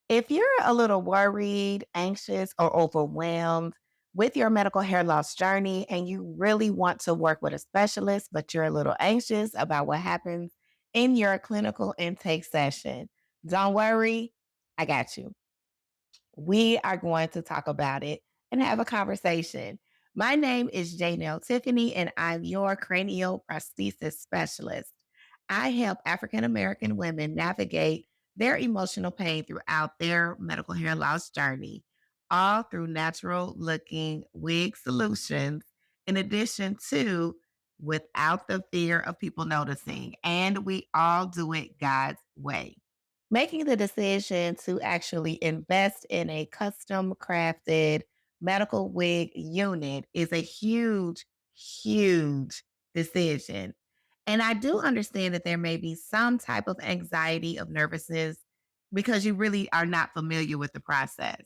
If you're a little worried, anxious, or overwhelmed with your medical hair loss journey and you really want to work with a specialist, but you're a little anxious about what happens in your clinical intake session, don't worry, I got you. We are going to talk about it and have a conversation. My name is Janel Tiffany, and I'm your cranial prosthesis specialist. I help African American women navigate their emotional pain throughout their medical hair loss journey, all through natural looking wig solutions, in addition to without the fear of people noticing. And we all do it God's way. Making the decision to actually invest in a custom crafted medical wig unit is a huge, huge decision. And I do understand that there may be some type of anxiety of nervousness because you really are not familiar with the process.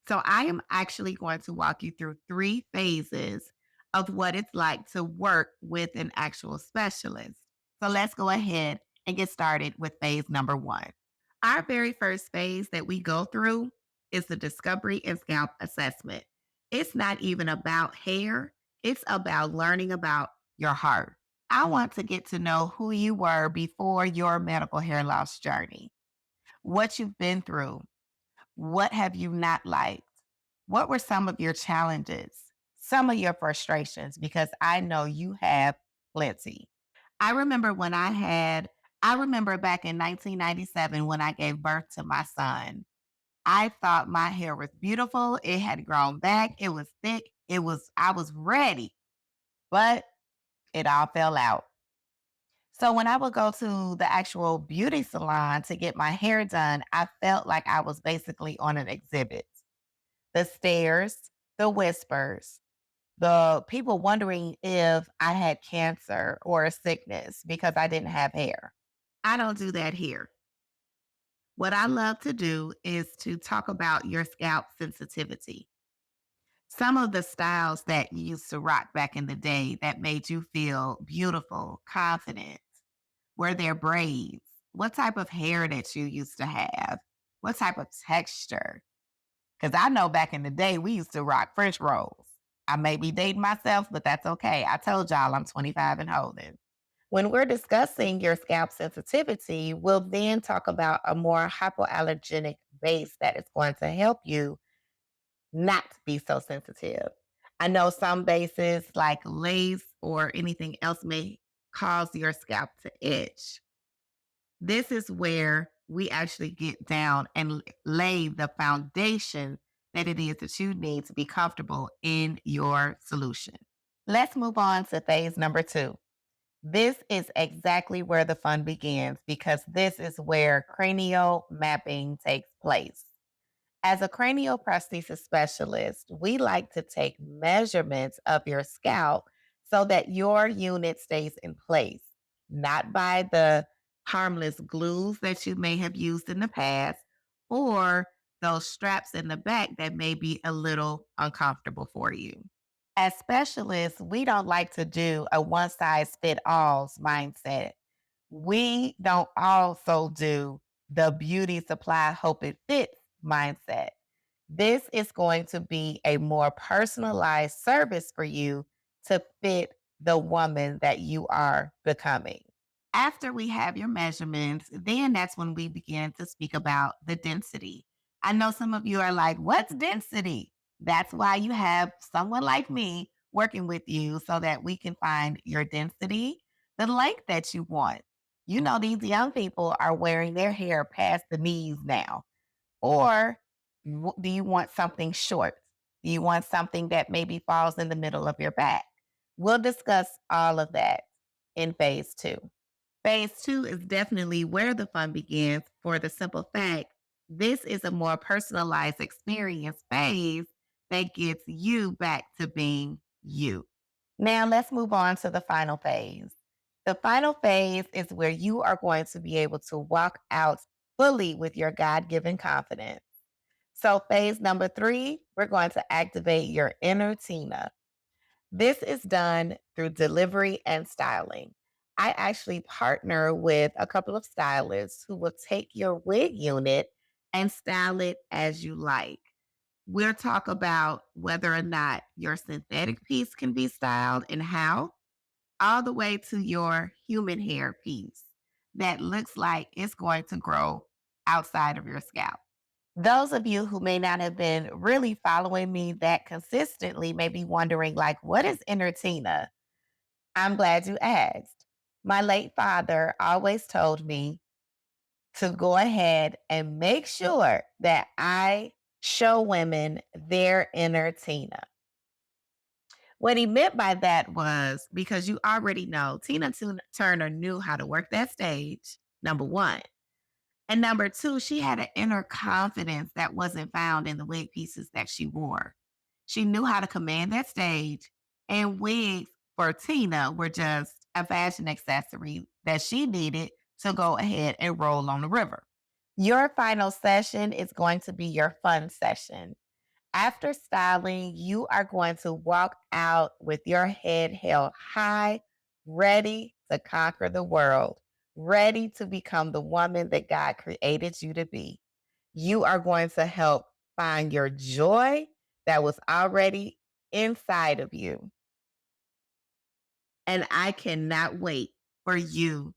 So I am actually going to walk you through three phases of what it's like to work with an actual specialist. So let's go ahead and get started with phase number one. Our very first phase that we go through is the discovery and scalp assessment. It's not even about hair, it's about learning about your heart. I want to get to know who you were before your medical hair loss journey, what you've been through, what have you not liked, what were some of your challenges, some of your frustrations, because I know you have plenty. I remember when I remember back in 1997 when I gave birth to my son. I thought my hair was beautiful. It had grown back. It was thick. I was ready, but it all fell out. So when I would go to the actual beauty salon to get my hair done, I felt like I was basically on an exhibit. The stares, the whispers, the people wondering if I had cancer or a sickness because I didn't have hair. I don't do that here. What I love to do is to talk about your scalp sensitivity. Some of the styles that you used to rock back in the day that made you feel beautiful, confident, were there braids? What type of hair that you used to have? What type of texture? Because I know back in the day, we used to rock French rolls. I may be dating myself, but that's okay. I told y'all I'm 25 and holding. When we're discussing your scalp sensitivity, we'll then talk about a more hypoallergenic base that is going to help you not be so sensitive. I know some bases like lace or anything else may cause your scalp to itch. This is where we actually get down and lay the foundation that it is that you need to be comfortable in your solution. Let's move on to phase number two. This is exactly where the fun begins because this is where cranial mapping takes place. As a cranial prosthesis specialist, we like to take measurements of your scalp so that your unit stays in place, not by the harmless glues that you may have used in the past or those straps in the back that may be a little uncomfortable for you. As specialists, we don't like to do a one size fit alls mindset. We don't also do the beauty supply, hope it fits mindset. This is going to be a more personalized service for you to fit the woman that you are becoming. After we have your measurements, then that's when we begin to speak about the density. I know some of you are like, what's density? That's why you have someone like me working with you so that we can find your density, the length that you want. You know, these young people are wearing their hair past the knees now. Or do you want something short? Do you want something that maybe falls in the middle of your back? We'll discuss all of that in phase two. Phase two is definitely where the fun begins for the simple fact this is a more personalized experience phase that gets you back to being you. Now, let's move on to the final phase. The final phase is where you are going to be able to walk out fully with your God given confidence. So, phase number three, we're going to activate your inner Tina. This is done through delivery and styling. I actually partner with a couple of stylists who will take your wig unit and style it as you like. We'll talk about whether or not your synthetic piece can be styled and how, all the way to your human hair piece that looks like it's going to grow outside of your scalp. Those of you who may not have been really following me that consistently may be wondering, like, what is inner Tina? I'm glad you asked. My late father always told me to go ahead and make sure that I show women their inner Tina. What he meant by that was because you already know Turner knew how to work that stage, number one. And number two, she had an inner confidence that wasn't found in the wig pieces that she wore. She knew how to command that stage, and wigs for Tina were just a fashion accessory that she needed to go ahead and roll on the river. Your final session is going to be your fun session. After styling, you are going to walk out with your head held high, ready to conquer the world, ready to become the woman that God created you to be. You are going to help find your joy that was already inside of you. And I cannot wait for you.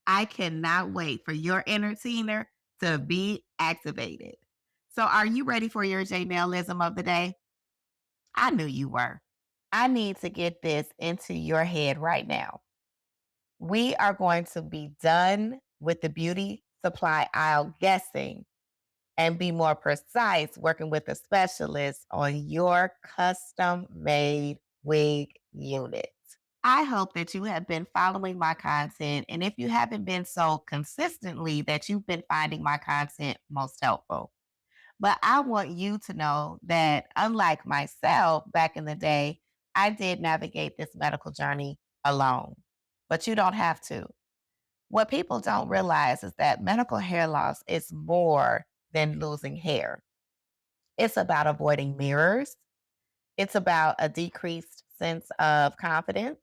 I cannot wait for your entertainer to be activated. So, are you ready for your Janelism of the day? I knew you were. I need to get this into your head right now. We are going to be done with the beauty supply aisle guessing and be more precise working with a specialist on your custom made wig unit. I hope that you have been following my content. And if you haven't been so consistently, that you've been finding my content most helpful. But I want you to know that unlike myself back in the day, I did navigate this medical journey alone, but you don't have to. What people don't realize is that medical hair loss is more than losing hair. It's about avoiding mirrors. It's about a decreased sense of confidence.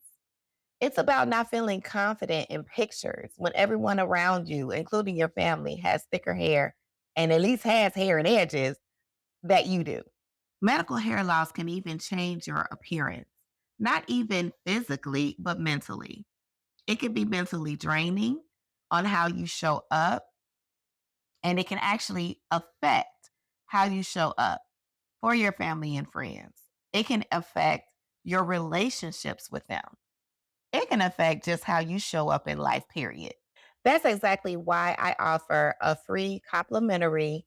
It's about not feeling confident in pictures when everyone around you, including your family, has thicker hair and at least has hair and edges that you do. Medical hair loss can even change your appearance, not even physically, but mentally. It can be mentally draining on how you show up, and it can actually affect how you show up for your family and friends. It can affect your relationships with them. It can affect just how you show up in life, period. That's exactly why I offer a free complimentary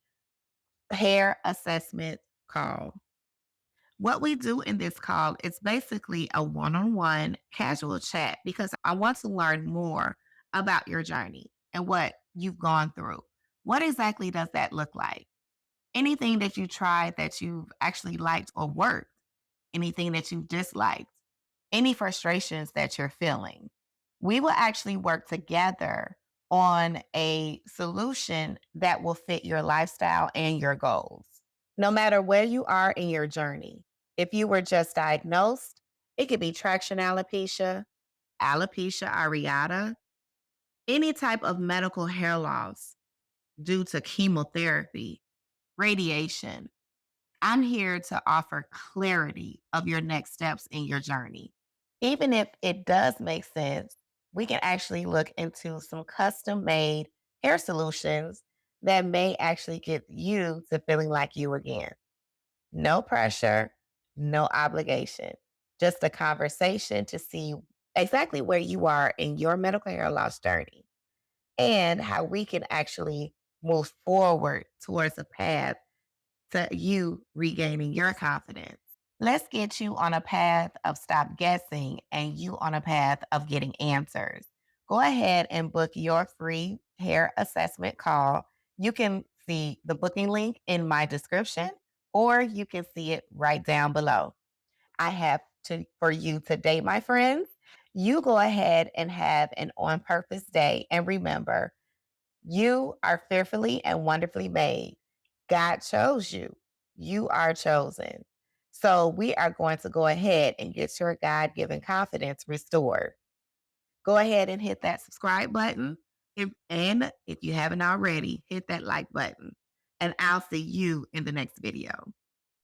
hair assessment call. What we do in this call is basically a one on one casual chat because I want to learn more about your journey and what you've gone through. What exactly does that look like? Anything that you tried that you've actually liked or worked, anything that you've disliked, any frustrations that you're feeling. We will actually work together on a solution that will fit your lifestyle and your goals. No matter where you are in your journey, if you were just diagnosed, it could be traction alopecia, alopecia areata, any type of medical hair loss due to chemotherapy, radiation. I'm here to offer clarity of your next steps in your journey. Even if it does make sense, we can actually look into some custom made hair solutions that may actually get you to feeling like you again. No pressure, no obligation, just a conversation to see exactly where you are in your medical hair loss journey and how we can actually move forward towards a path to you regaining your confidence. Let's get you on a path of stop guessing and you on a path of getting answers. Go ahead and book your free hair assessment call. You can see the booking link in my description or you can see it right down below. I have to for you today, my friends. You go ahead and have an on purpose day. And remember, you are fearfully and wonderfully made. God chose you. You are chosen. So we are going to go ahead and get your God given confidence restored. Go ahead and hit that subscribe button. And if you haven't already, hit that like button. and I'll see you in the next video.